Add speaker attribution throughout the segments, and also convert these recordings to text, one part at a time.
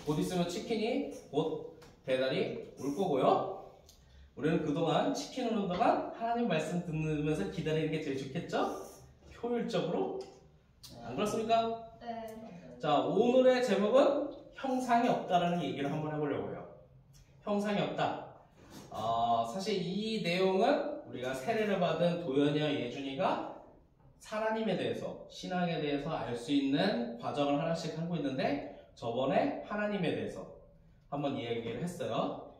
Speaker 1: 곧 있으면 치킨이 곧 배달이 올 거고요. 우리는 그동안 치킨 오는 동안 하나님 말씀 듣으면서 기다리는 게 제일 좋겠죠? 효율적으로. 안 그렇습니까?
Speaker 2: 네.
Speaker 1: 자, 오늘의 제목은 형상이 없다라는 얘기를 한번 해보려고 해요. 형상이 없다. 사실 이 내용은 우리가 세례를 받은 도연이와 예준이가 하나님에 대해서, 신앙에 대해서 알 수 있는 과정을 하나씩 하고 있는데, 저번에 하나님에 대해서 한번 이야기를 했어요.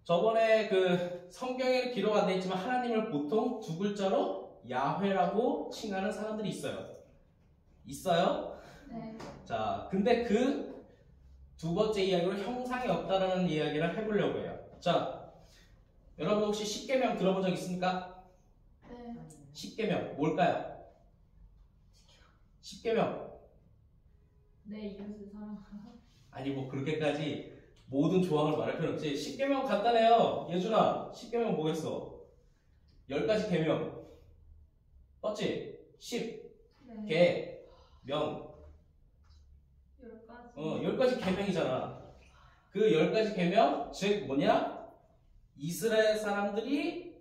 Speaker 1: 저번에 그 성경에 기록 안 돼 있지만 하나님을 보통 두 글자로 야훼라고 칭하는 사람들이 있어요. 있어요?
Speaker 2: 네.
Speaker 1: 자, 근데 그 두 번째 이야기로 형상이 없다라는 이야기를 해보려고 해요. 자, 여러분 혹시 십계명 들어본 적 있습니까?
Speaker 2: 네.
Speaker 1: 십계명 뭘까요? 십계명.
Speaker 2: 내 이웃을 사랑하라.
Speaker 1: 아니 뭐 그렇게까지 모든 조항을 말할 필요 없지. 십계명 간단해요. 예준아, 십계명 뭐겠어? 10가지 계명. 맞지? 10,
Speaker 2: 네.
Speaker 1: 계, 명.
Speaker 2: 10가지.
Speaker 1: 10가지 계명이잖아. 그 10가지 계명, 즉 뭐냐? 이스라엘 사람들이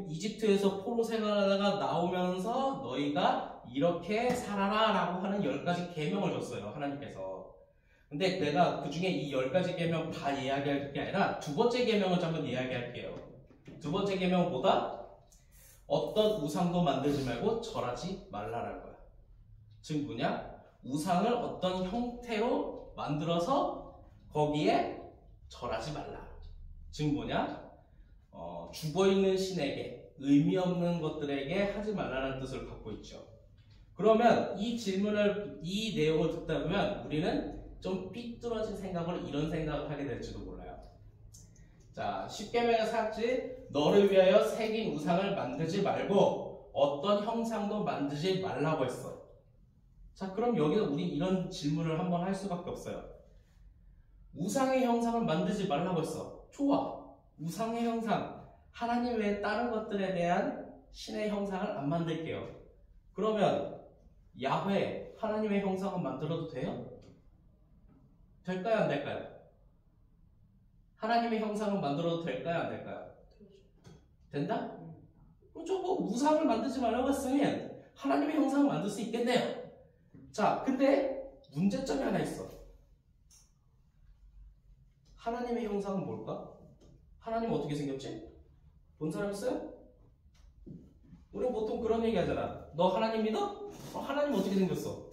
Speaker 1: 이집트에서 포로 생활하다가 나오면서 너희가 이렇게 살아라 라고 하는 10가지 계명을 줬어요, 하나님께서. 근데 내가 그 중에 이 10가지 계명 다 이야기할 게 아니라 두 번째 계명을 한번 이야기할게요. 두 번째 계명은 뭐다? 어떤 우상도 만들지 말고 절하지 말라라는 거야. 즉 뭐냐? 우상을 어떤 형태로 만들어서 거기에 절하지 말라. 즉 뭐냐? 죽어있는 신에게, 의미 없는 것들에게 하지 말라는 뜻을 갖고 있죠. 그러면 이 내용을 듣다 보면 우리는 좀 삐뚤어진 생각으로 이런 생각을 하게 될지도 몰라요. 자, 십계명의 삭지, 너를 위하여 새긴 우상을 만들지 말고 어떤 형상도 만들지 말라고 했어. 자, 그럼 여기서 우리 이런 질문을 한번 할 수밖에 없어요. 우상의 형상을 만들지 말라고 했어. 좋아. 우상의 형상, 하나님 외에 다른 것들에 대한 신의 형상을 안 만들게요. 그러면 야훼, 하나님의 형상을 만들어도 돼요? 될까요? 안 될까요? 하나님의 형상을 만들어도 될까요? 안 될까요? 된다? 그렇죠. 뭐 우상을 만들지 말라고 했으면 하나님의 형상을 만들 수 있겠네요. 자, 근데 문제점이 하나 있어. 하나님의 형상은 뭘까? 하나님 어떻게 생겼지? 본 사람 있어요? 우리 보통 그런 얘기 하잖아. 너 하나님 믿어? 하나님 어떻게 생겼어?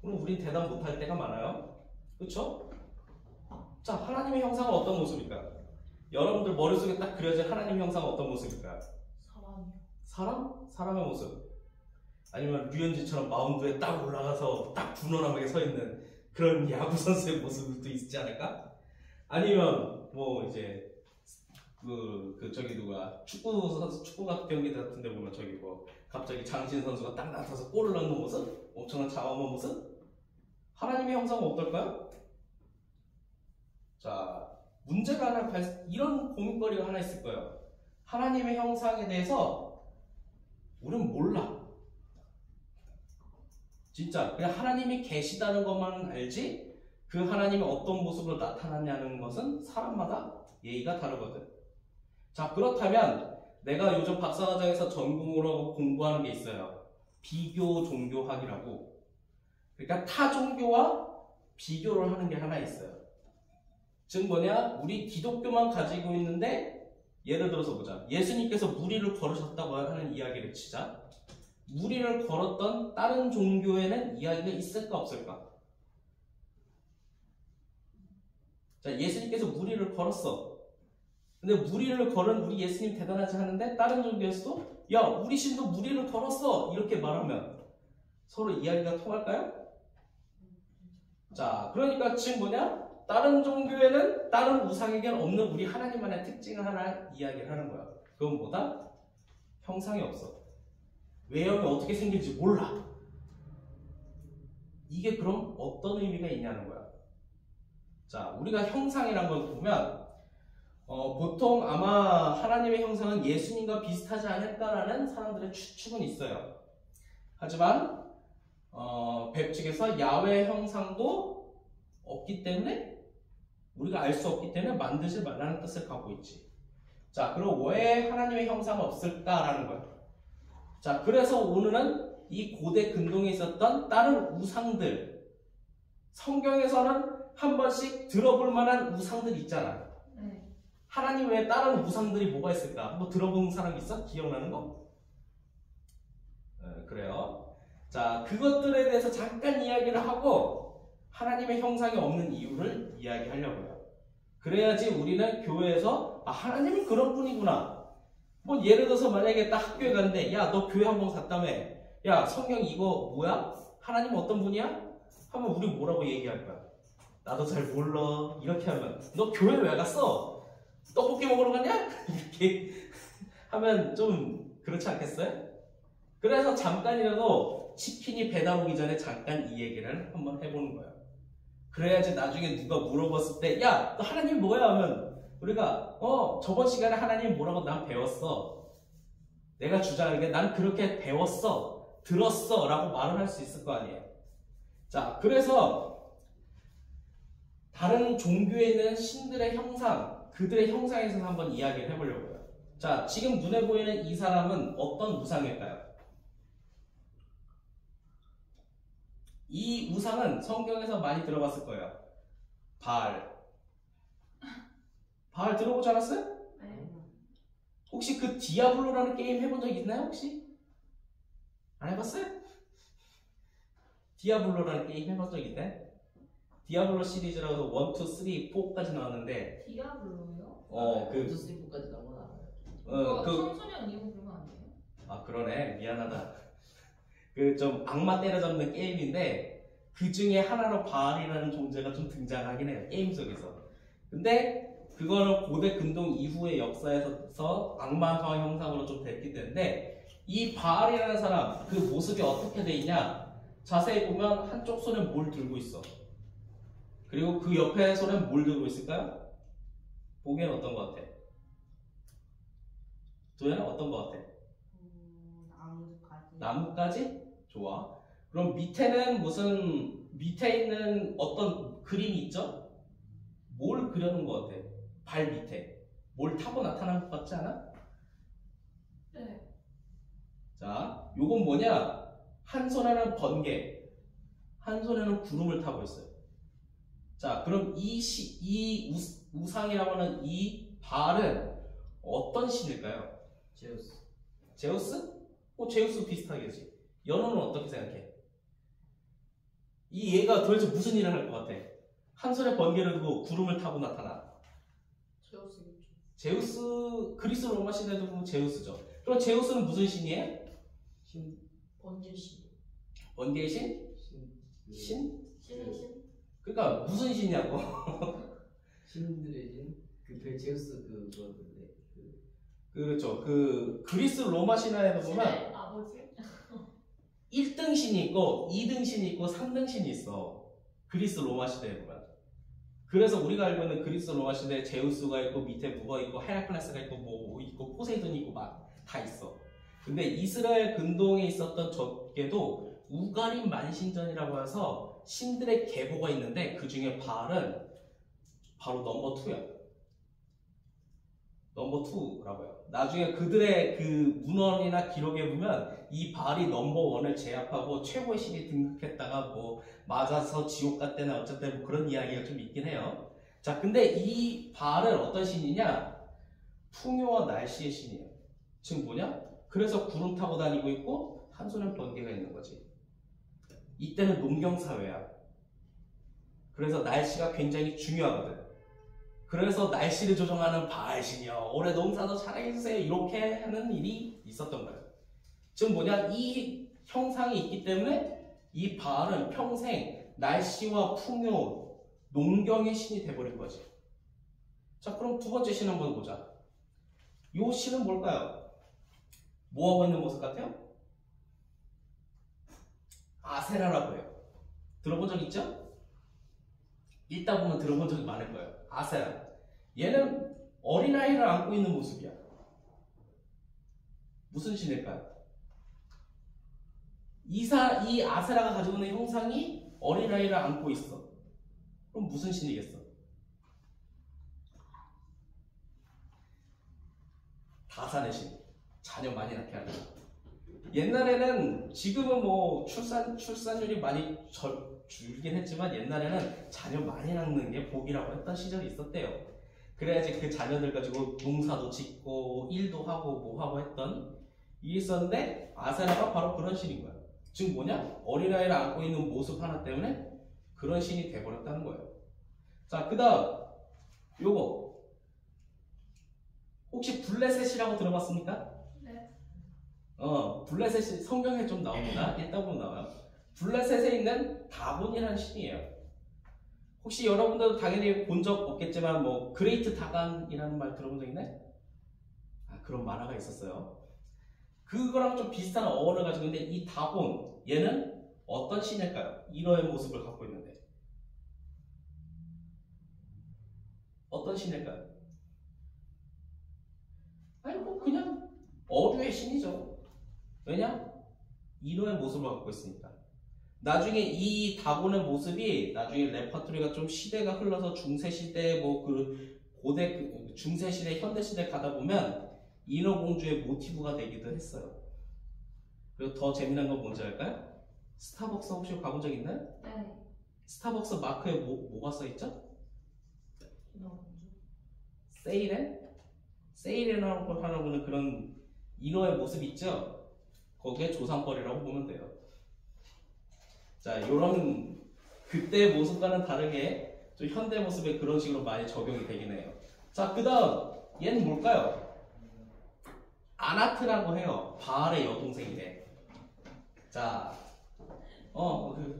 Speaker 1: 그럼 우린 대답 못할 때가 많아요. 그렇죠? 자, 하나님의 형상은 어떤 모습일까? 여러분들 머릿속에 딱 그려진 하나님 형상은 어떤 모습일까?
Speaker 2: 사람이요.
Speaker 1: 사람? 사람의 모습. 아니면 류현진처럼 마운드에 딱 올라가서 딱 분원하게 서 있는 그런 야구 선수의 모습도 있지 않을까? 아니면 뭐 이제 저기 누가 축구 경기 같은 데 보면 저기 뭐 갑자기 장신 선수가 딱 나타서 골을 넣는 모습? 엄청난 장엄한 모습? 하나님의 형상은 어떨까요? 자, 문제가 하나 이런 고민거리가 하나 있을 거예요. 하나님의 형상에 대해서 우리는 몰라. 진짜 그냥 하나님이 계시다는 것만 알지 그 하나님이 어떤 모습으로 나타나냐는 것은 사람마다 예의가 다르거든. 자, 그렇다면 내가 요즘 박사과정에서 전공으로 공부하는 게 있어요. 비교 종교학이라고. 그러니까 타 종교와 비교를 하는 게 하나 있어요. 즉 뭐냐? 우리 기독교만 가지고 있는데 예를 들어서 보자. 예수님께서 무리를 걸으셨다고 하는 이야기를 치자. 무리를 걸었던 다른 종교에는 이야기가 있을까 없을까? 자, 예수님께서 무리를 걸었어. 근데 무리를 걸은 우리 예수님 대단하지 않은데 다른 종교에서도 야, 우리 신도 무리를 걸었어 이렇게 말하면 서로 이야기가 통할까요? 자, 그러니까 지금 뭐냐? 다른 종교에는 다른 우상에게는 없는 우리 하나님만의 특징을 하나 이야기를 하는 거야. 그건 뭐다? 형상이 없어. 외형이 어떻게 생길지 몰라. 이게 그럼 어떤 의미가 있냐는 거야. 자, 우리가 형상이란 걸 보면 보통 아마 하나님의 형상은 예수님과 비슷하지 않을까라는 사람들의 추측은 있어요. 하지만 배 측에서 야훼 형상도 없기 때문에 우리가 알 수 없기 때문에 만들지 말라는 뜻을 갖고 있지. 자, 그럼 왜 하나님의 형상은 없을까라는 거야. 자, 그래서 오늘은 이 고대 근동에 있었던 다른 우상들, 성경에서는 한 번씩 들어볼 만한 우상들이 있잖아.
Speaker 2: 네.
Speaker 1: 하나님 외에 다른 우상들이 뭐가 있을까? 뭐 들어본 사람 있어? 기억나는 거? 그래요. 자, 그것들에 대해서 잠깐 이야기를 하고 하나님의 형상이 없는 이유를 이야기하려고요. 그래야지 우리는 교회에서 하나님은 그런 분이구나. 뭐 예를 들어서 만약에 딱 학교에 갔는데 야, 너 교회 한번 갔다며. 야, 성경 이거 뭐야? 하나님 어떤 분이야? 하면 우리 뭐라고 얘기할 거야? 나도 잘 몰라. 이렇게 하면 너 교회 왜 갔어? 떡볶이 먹으러 갔냐? 이렇게 하면 좀 그렇지 않겠어요? 그래서 잠깐이라도 치킨이 배달 오기 전에 잠깐 이 얘기를 한번 해보는 거예요. 그래야지 나중에 누가 물어봤을 때 야, 너 하나님 뭐야? 하면 우리가 저번 시간에 하나님 뭐라고 난 배웠어. 내가 주장하는 게 난 그렇게 배웠어. 들었어. 라고 말을 할 수 있을 거 아니에요. 자, 그래서 다른 종교에 있는 신들의 형상, 그들의 형상에 대해서 한번 이야기를 해보려고요. 자, 지금 눈에 보이는 이 사람은 어떤 우상일까요? 이 우상은 성경에서 많이 들어봤을 거예요. 바알. 바알 들어보지 않았어요?
Speaker 2: 네.
Speaker 1: 혹시 그 디아블로라는 게임 해본 적 있나요? 혹시? 안 해봤어요? 디아블로라는 게임 해본 적 있나요? 디아블로 시리즈라고 1, 2, 3, 4까지 나왔는데
Speaker 2: 디아블로요?
Speaker 1: 그
Speaker 3: 원투3까지 나온 건 알아요.
Speaker 2: 청소년 이용 그런 거 아니에요?
Speaker 1: 아, 그러네. 미안하다. 그 좀 악마 때려잡는 게임인데 그 중에 하나로 바알이라는 존재가 좀 등장하긴 해요. 게임 속에서. 근데 그거는 고대 근동 이후의 역사에서 악마화 형상으로 좀 됐기 때문에 이 바알이라는 사람 그 모습이 어떻게 돼 있냐? 자세히 보면 한쪽 손에 뭘 들고 있어. 그리고 그 옆에 손에 뭘 들고 있을까요? 보기엔 어떤 것 같아? 도현은 어떤 것 같아?
Speaker 3: 나뭇가지.
Speaker 1: 나뭇가지? 좋아. 그럼 밑에는 밑에 있는 어떤 그림이 있죠? 뭘 그려놓은 것 같아? 발 밑에. 뭘 타고 나타난 것 같지 않아?
Speaker 2: 네.
Speaker 1: 자, 요건 뭐냐? 한 손에는 번개, 한 손에는 구름을 타고 있어요. 자, 그럼 이 우상이라고 하는 이 바알은 어떤 신일까요?
Speaker 3: 제우스.
Speaker 1: 제우스? 제우스 비슷하겠지. 연호는 어떻게 생각해? 이 얘가 도대체 무슨 일을 할 것 같아? 한 손에 번개를 두고 구름을 타고 나타나.
Speaker 2: 제우스겠죠.
Speaker 1: 제우스, 그리스 로마 시대도 보면 제우스죠. 그럼 제우스는 무슨 신이에요?
Speaker 2: 번개 씨.
Speaker 1: 번개의 신? 신?
Speaker 2: 신의 신?
Speaker 1: 그러니까 무슨 신이냐고.
Speaker 3: 신들의 신? 그 제우스 그거던데.
Speaker 1: 그렇죠. 그 그리스 로마 신화에도 보면
Speaker 2: 신의 아버지?
Speaker 1: 1등 신이 있고 2등 신이 있고 3등 신이 있어. 그리스 로마 시대에 보면. 그래서 우리가 알고 있는 그리스 로마 시대에 제우스가 있고 밑에 누가 있고 헤라클레스가 있고 뭐 있고 포세이돈이 있고 막 다 있어. 근데 이스라엘 근동에 있었던 저게도 우가림 만신전이라고 해서 신들의 계보가 있는데 그 중에 바알은 바로 넘버 2야. 넘버 2라고요. 나중에 그들의 그 문헌이나 기록에 보면 이 바알이 넘버 1을 제압하고 최고의 신이 등극했다가 뭐 맞아서 지옥 갔대나 어쨌든 뭐 그런 이야기가 좀 있긴 해요. 자, 근데 이 바알은 어떤 신이냐? 풍요와 날씨의 신이에요. 지금 뭐냐? 그래서 구름 타고 다니고 있고 한 손에 번개가 있는 거지. 이때는 농경사회야. 그래서 날씨가 굉장히 중요하거든. 그래서 날씨를 조정하는 바알신이요. 올해 농사도 잘하게 해주세요. 이렇게 하는 일이 있었던 거예요. 지금 뭐냐? 이 형상이 있기 때문에 이 바알은 평생 날씨와 풍요, 농경의 신이 돼버린 거지. 자, 그럼 두 번째 신 한번 보자. 이 신은 뭘까요? 뭐 하고 있는 모습 같아요? 아세라라고 해요. 들어본 적 있죠? 읽다 보면 들어본 적이 많을 거예요. 아세라. 얘는 어린아이를 안고 있는 모습이야. 무슨 신일까요? 이 아세라가 가지고 있는 형상이 어린아이를 안고 있어. 그럼 무슨 신이겠어? 가산의 신. 자녀 많이 낳게 하는. 옛날에는 지금은 뭐 출산율이 많이 줄긴 했지만 옛날에는 자녀 많이 낳는 게 복이라고 했던 시절이 있었대요. 그래야지 그 자녀들 가지고 농사도 짓고 일도 하고 뭐 하고 했던 일이 있었는데 아세라가 바로 그런 신인 거야. 즉 뭐냐? 어린아이를 안고 있는 모습 하나 때문에 그런 신이 돼버렸다는 거예요. 자, 그 다음 요거 혹시 블레셋이라고 들어봤습니까?
Speaker 2: 네.
Speaker 1: 블레셋이 성경에 좀 나옵니다. 읽다 보면 나와요. 블레셋에 있는 다곤이라는 신이에요. 혹시 여러분들도 당연히 본 적 없겠지만 뭐 그레이트 다간이라는 말 들어본 적 있나요? 그런 만화가 있었어요. 그거랑 좀 비슷한 어원을 가지고 있는데 이 다곤 얘는 어떤 신일까요? 이러한 모습을 갖고 있는데 어떤 신일까요? 아니 뭐 그냥 어류의 신이죠. 왜냐? 이러한 모습을 갖고 있으니까. 나중에 이 다곤의 모습이 나중에 레파토리가 좀 시대가 흘러서 중세시대 뭐 그 고대 중세시대 현대시대 가다 보면 인어공주의 모티브가 되기도 했어요. 그리고 더 재미난 건 뭔지 알까요? 스타벅스 혹시 가본 적 있나요?
Speaker 2: 네.
Speaker 1: 스타벅스 마크에 뭐가 써있죠?
Speaker 2: 인어공주.
Speaker 1: 세이렌? 세이렌이라고 하는 그런 인어의 모습 있죠? 거기에 조상벌이라고 보면 돼요. 자, 요런 그때의 모습과는 다르게 좀 현대 모습에 그런 식으로 많이 적용이 되긴 해요. 자, 그 다음 얘는 뭘까요? 아나트라고 해요. 바알의 여동생이래. 자,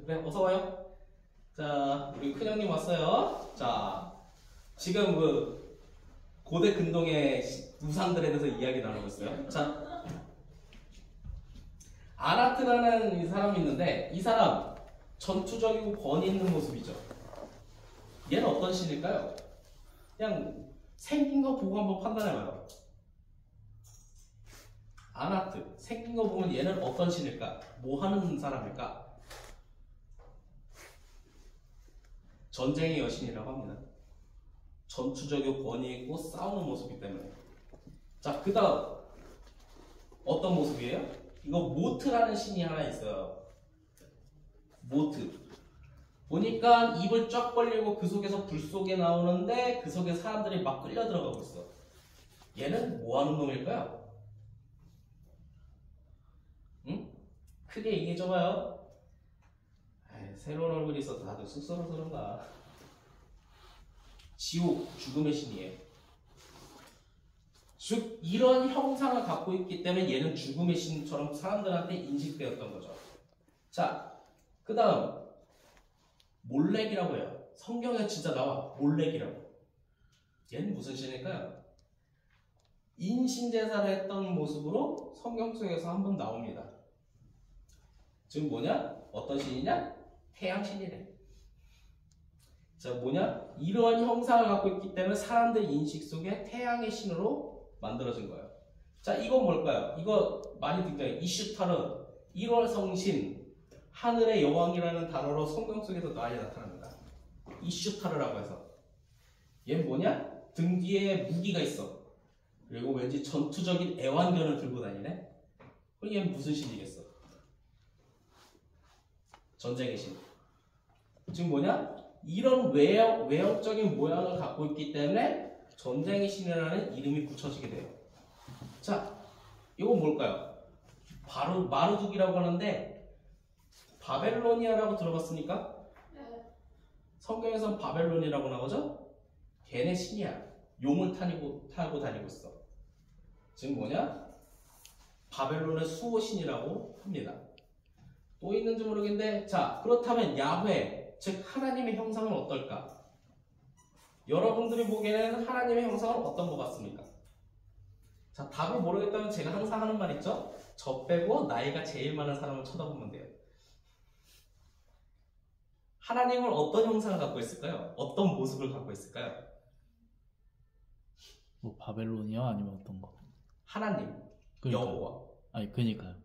Speaker 1: 그래, 어서와요. 자, 우리 큰형님 왔어요. 자, 지금 그 고대 근동의 우상들에 대해서 이야기 나누고 있어요. 자, 아나트라는 이 사람이 있는데 이 사람 전투적이고 권위 있는 모습이죠. 얘는 어떤 신일까요? 그냥 생긴 거 보고 한번 판단해봐요. 아나트 생긴 거 보면 얘는 어떤 신일까? 뭐 하는 사람일까? 전쟁의 여신이라고 합니다. 전투적이고 권위 있고 싸우는 모습이기 때문에. 자, 그 다음 어떤 모습이에요? 이거 모트라는 신이 하나 있어요. 모트. 보니까 입을 쫙 벌리고 그 속에서 불 속에 나오는데 그 속에 사람들이 막 끌려 들어가고 있어. 얘는 뭐 하는 놈일까요? 응? 크게 얘기해줘봐요. 새로운 얼굴이 있어서 다들 쑥스러워서 그런가. 지옥, 죽음의 신이에요. 즉 이런 형상을 갖고 있기 때문에 얘는 죽음의 신처럼 사람들한테 인식되었던 거죠. 자, 그 다음 몰렉이라고 해요. 성경에 진짜 나와. 몰렉이라고. 얘는 무슨 신일까요? 인신제사를 했던 모습으로 성경 속에서 한번 나옵니다. 지금 뭐냐? 어떤 신이냐? 태양신이래. 자, 뭐냐? 이러한 형상을 갖고 있기 때문에 사람들 인식 속에 태양의 신으로 만들어진 거예요. 자, 이건 뭘까요? 이거 많이 등장해요. 이슈타르, 1월 성신, 하늘의 여왕이라는 단어로 성경 속에서 많이 나타납니다. 이슈타르라고 해서. 얘는 뭐냐? 등 뒤에 무기가 있어. 그리고 왠지 전투적인 애완견을 들고 다니네? 그럼 얘는 무슨 신이겠어? 전쟁의 신. 지금 뭐냐? 이런 외형적인 모양을 갖고 있기 때문에 전쟁의 신이라는 이름이 붙여지게 돼요. 자, 이건 뭘까요? 바로 마르둑이라고 하는데 바벨로니아라고 들어봤습니까?
Speaker 2: 네.
Speaker 1: 성경에선 바벨론이라고 나오죠? 걔네 신이야. 용을 타고 다니고 있어. 지금 뭐냐? 바벨론의 수호신이라고 합니다. 또 있는지 모르겠는데, 자, 그렇다면 야훼, 즉 하나님의 형상은 어떨까? 여러분들이 보기에는 하나님의 형상은 어떤 것 같습니까? 자, 답을 모르겠다면 제가 항상 하는 말 있죠? 저 빼고 나이가 제일 많은 사람을 쳐다보면 돼요. 하나님은 어떤 형상을 갖고 있을까요? 어떤 모습을 갖고 있을까요?
Speaker 4: 뭐 바벨론이요? 아니면 어떤 거?
Speaker 1: 하나님,
Speaker 4: 그러니까요.
Speaker 1: 여호와.
Speaker 4: 아니 그니까요.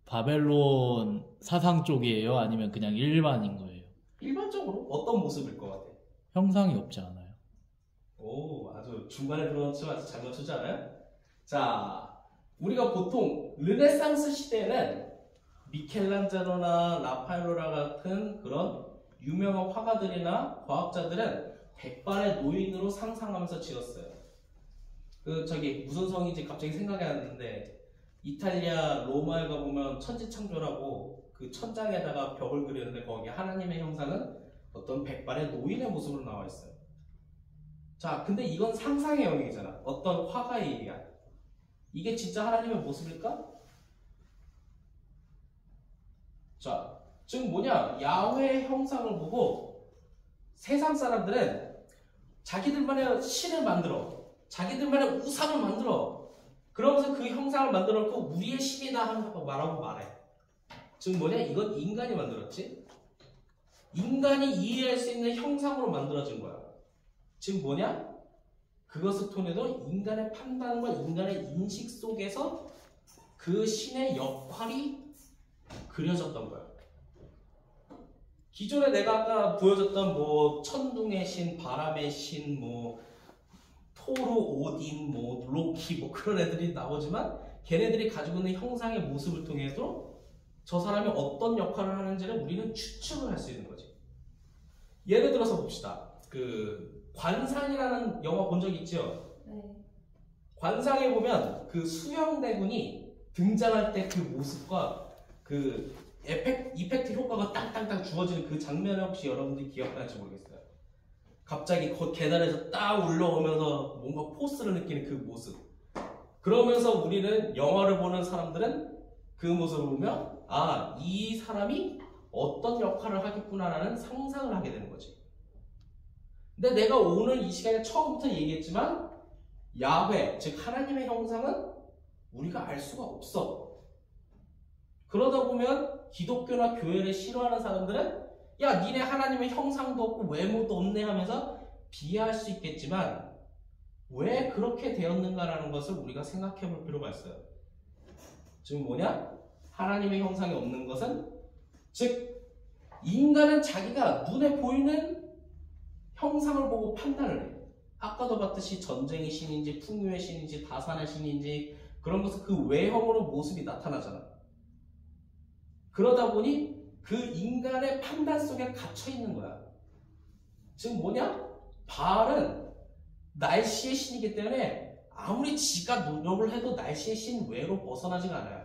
Speaker 4: 바벨론 사상 쪽이에요? 아니면 그냥 일반인 거예요?
Speaker 1: 일반적으로 어떤 모습일 것 같아요?
Speaker 4: 형상이 없지 않아요?
Speaker 1: 오, 아주 중간에 들어놓지 아주 잘 맞추지 않아요? 자, 우리가 보통 르네상스 시대에는 미켈란젤로나 라파엘로라 같은 그런 유명한 화가들이나 과학자들은 백발의 노인으로 상상하면서 지었어요. 저기 무슨 성인지 갑자기 생각이 안 나는데 이탈리아 로마에 가보면 천지창조라고 그 천장에다가 벽을 그리는데 거기에 하나님의 형상은 어떤 백발의 노인의 모습으로 나와 있어요. 자, 근데 이건 상상의 영역이잖아. 어떤 화가에 의한. 이게 진짜 하나님의 모습일까? 자, 즉 뭐냐? 야훼의 형상을 보고 세상 사람들은 자기들만의 신을 만들어, 자기들만의 우상을 만들어, 그러면서 그 형상을 만들어 놓고 우리의 신이다 하고 말해. 즉 뭐냐? 이건 인간이 만들었지? 인간이 이해할 수 있는 형상으로 만들어진 거야. 즉 뭐냐? 그것을 통해서 인간의 판단과 인간의 인식 속에서 그 신의 역할이 그려졌던 거야. 기존에 내가 아까 보여줬던 뭐 천둥의 신, 바람의 신, 뭐 토르, 오딘, 뭐 로키 뭐 그런 애들이 나오지만 걔네들이 가지고 있는 형상의 모습을 통해서 저 사람이 어떤 역할을 하는지를 우리는 추측을 할 수 있는 거지. 예를 들어서 봅시다. 그 관상이라는 영화 본 적 있죠?
Speaker 2: 네.
Speaker 1: 관상에 보면 그 수영대군이 등장할 때 그 모습과 그 이펙트 효과가 땅땅땅 주어지는 그 장면을 혹시 여러분들이 기억나실지 모르겠어요. 갑자기 계단에서 딱 올라오면서 뭔가 포스를 느끼는 그 모습. 그러면서 우리는 영화를 보는 사람들은 그 모습을 보면 아, 이 사람이 어떤 역할을 하겠구나라는 상상을 하게 되는 거지. 근데 내가 오늘 이 시간에 처음부터 얘기했지만 야훼, 즉 하나님의 형상은 우리가 알 수가 없어. 그러다 보면 기독교나 교회를 싫어하는 사람들은 야, 니네 하나님의 형상도 없고 외모도 없네 하면서 비하할 수 있겠지만 왜 그렇게 되었는가라는 것을 우리가 생각해 볼 필요가 있어요. 즉 뭐냐? 하나님의 형상이 없는 것은 즉 인간은 자기가 눈에 보이는 형상을 보고 판단을 해. 아까도 봤듯이 전쟁의 신인지 풍요의 신인지 다산의 신인지 그런 것은 그 외형으로 모습이 나타나잖아. 그러다 보니 그 인간의 판단 속에 갇혀 있는 거야. 즉 뭐냐? 바알은 날씨의 신이기 때문에 아무리 지가 노력을 해도 날씨의 신 외로 벗어나지가 않아요.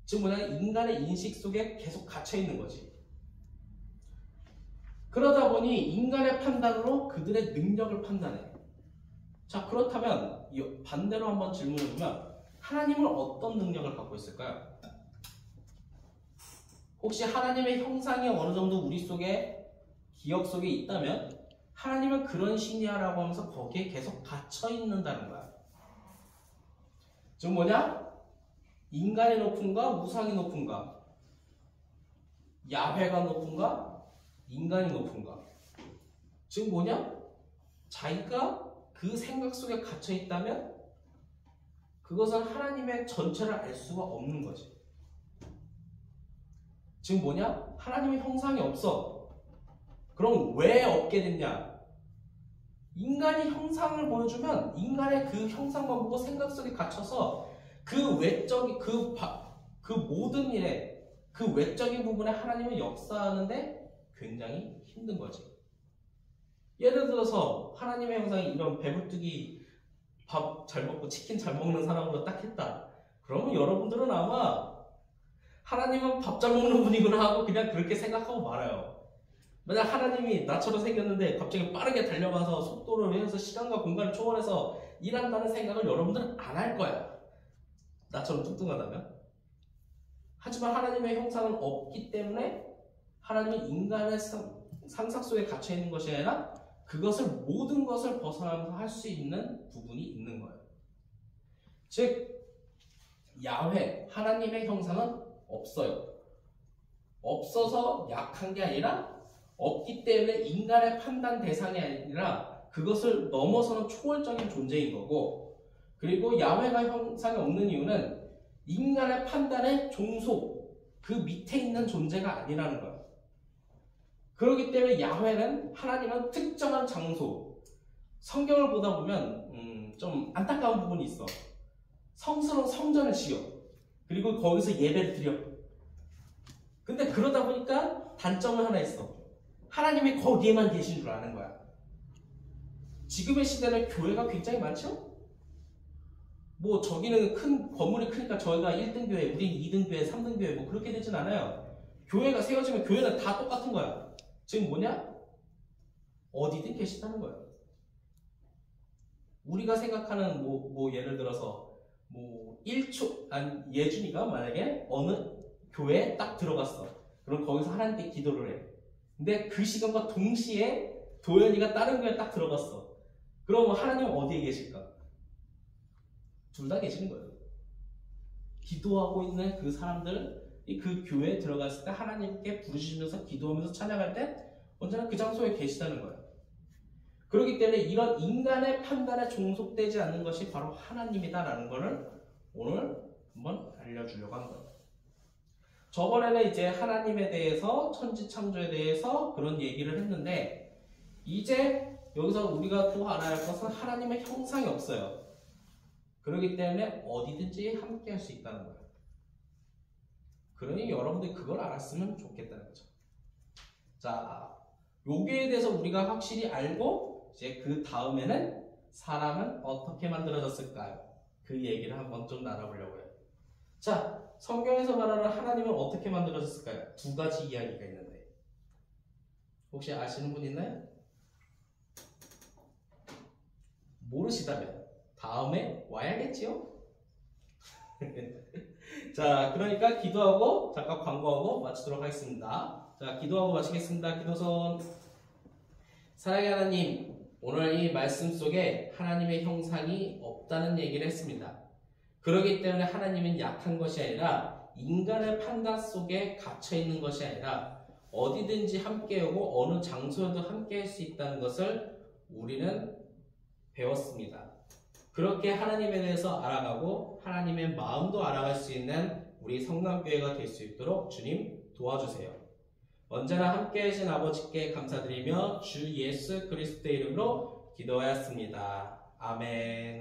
Speaker 1: 즉 뭐냐? 인간의 인식 속에 계속 갇혀 있는 거지. 그러다 보니 인간의 판단으로 그들의 능력을 판단해. 자, 그렇다면 반대로 한번 질문해보면 하나님은 어떤 능력을 갖고 있을까요? 혹시 하나님의 형상이 어느 정도 우리 속에 기억 속에 있다면 하나님은 그런 신이야라고 하면서 거기에 계속 갇혀 있는다는 거야. 즉 뭐냐? 인간이 높은가 우상이 높은가? 야훼가 높은가 인간이 높은가? 즉 뭐냐? 자기가 그 생각 속에 갇혀 있다면 그것은 하나님의 전체를 알 수가 없는 거지. 즉 뭐냐? 하나님의 형상이 없어. 그럼 왜 없게 됐냐? 인간이 형상을 보여주면 인간의 그 형상만 보고 생각 속에 갇혀서 그 외적인 그 모든 일에 그 외적인 부분에 하나님은 역사하는데 굉장히 힘든 거지. 예를 들어서 하나님의 형상이 이런 배불뚝이 밥 잘 먹고 치킨 잘 먹는 사람으로 딱 했다. 그러면 여러분들은 아마 하나님은 밥 잘 먹는 분이구나 하고 그냥 그렇게 생각하고 말아요. 만약 하나님이 나처럼 생겼는데 갑자기 빠르게 달려가서 속도를 해서 시간과 공간을 초월해서 일한다는 생각을 여러분들은 안 할 거야. 나처럼 뚱뚱하다면. 하지만 하나님의 형상은 없기 때문에 하나님은 인간의 상상 속에 갇혀 있는 것이 아니라 그것을 모든 것을 벗어나면서 할 수 있는 부분이 있는 거예요. 즉 야훼, 하나님의 형상은 없어요. 없어서 약한 게 아니라 없기 때문에 인간의 판단 대상이 아니라 그것을 넘어서는 초월적인 존재인 거고, 그리고 야훼가 형상이 없는 이유는 인간의 판단의 종속, 그 밑에 있는 존재가 아니라는 거예요. 그렇기 때문에 야훼는 하나님은 특정한 장소, 성경을 보다 보면 좀 안타까운 부분이 있어. 성스러운 성전을 지어. 그리고 거기서 예배를 드려. 근데 그러다 보니까 단점은 하나 있어. 하나님이 거기에만 계신 줄 아는 거야. 지금의 시대는 교회가 굉장히 많죠? 뭐 저기는 큰 건물이 크니까 저희가 1등 교회, 우린 2등 교회, 3등 교회 뭐 그렇게 되진 않아요. 교회가 세워지면 교회는 다 똑같은 거야. 지금 뭐냐? 어디든 계시다는 거야. 우리가 생각하는 뭐 예를 들어서 뭐 1초 예준이가 만약에 어느 교회에 딱 들어갔어. 그럼 거기서 하나님께 기도를 해. 근데 그 시간과 동시에 도현이가 다른 교회에 딱 들어갔어. 그러면 하나님은 어디에 계실까? 둘 다 계시는 거예요. 기도하고 있는 그 사람들이 그 교회에 들어갔을 때 하나님께 부르시면서 기도하면서 찬양할 때 언제나 그 장소에 계시다는 거예요. 그렇기 때문에 이런 인간의 판단에 종속되지 않는 것이 바로 하나님이다라는 것을 오늘 한번 알려주려고 한 거예요. 저번에는 이제 하나님에 대해서 천지창조에 대해서 그런 얘기를 했는데 이제 여기서 우리가 또 알아야 할 것은 하나님의 형상이 없어요. 그렇기 때문에 어디든지 함께 할 수 있다는 거예요. 그러니 여러분들이 그걸 알았으면 좋겠다는 거죠. 자, 여기에 대해서 우리가 확실히 알고 이제 그 다음에는 사람은 어떻게 만들어졌을까요? 그 얘기를 한번 좀 나눠보려고 해요. 자, 성경에서 말하는 하나님은 어떻게 만들어졌을까요? 두 가지 이야기가 있는데 혹시 아시는 분 있나요? 모르시다면 다음에 와야겠지요? 자, 그러니까 기도하고 잠깐 광고하고 마치도록 하겠습니다. 자, 기도하고 마치겠습니다. 기도선. 사랑의 하나님, 오늘 이 말씀 속에 하나님의 형상이 없다는 얘기를 했습니다. 그렇기 때문에 하나님은 약한 것이 아니라 인간의 판단 속에 갇혀 있는 것이 아니라 어디든지 함께하고 어느 장소에도 함께할 수 있다는 것을 우리는 배웠습니다. 그렇게 하나님에 대해서 알아가고 하나님의 마음도 알아갈 수 있는 우리 성남교회가 될 수 있도록 주님 도와주세요. 언제나 함께 하신 아버지께 감사드리며 주 예수 그리스도의 이름으로 기도하였습니다. 아멘.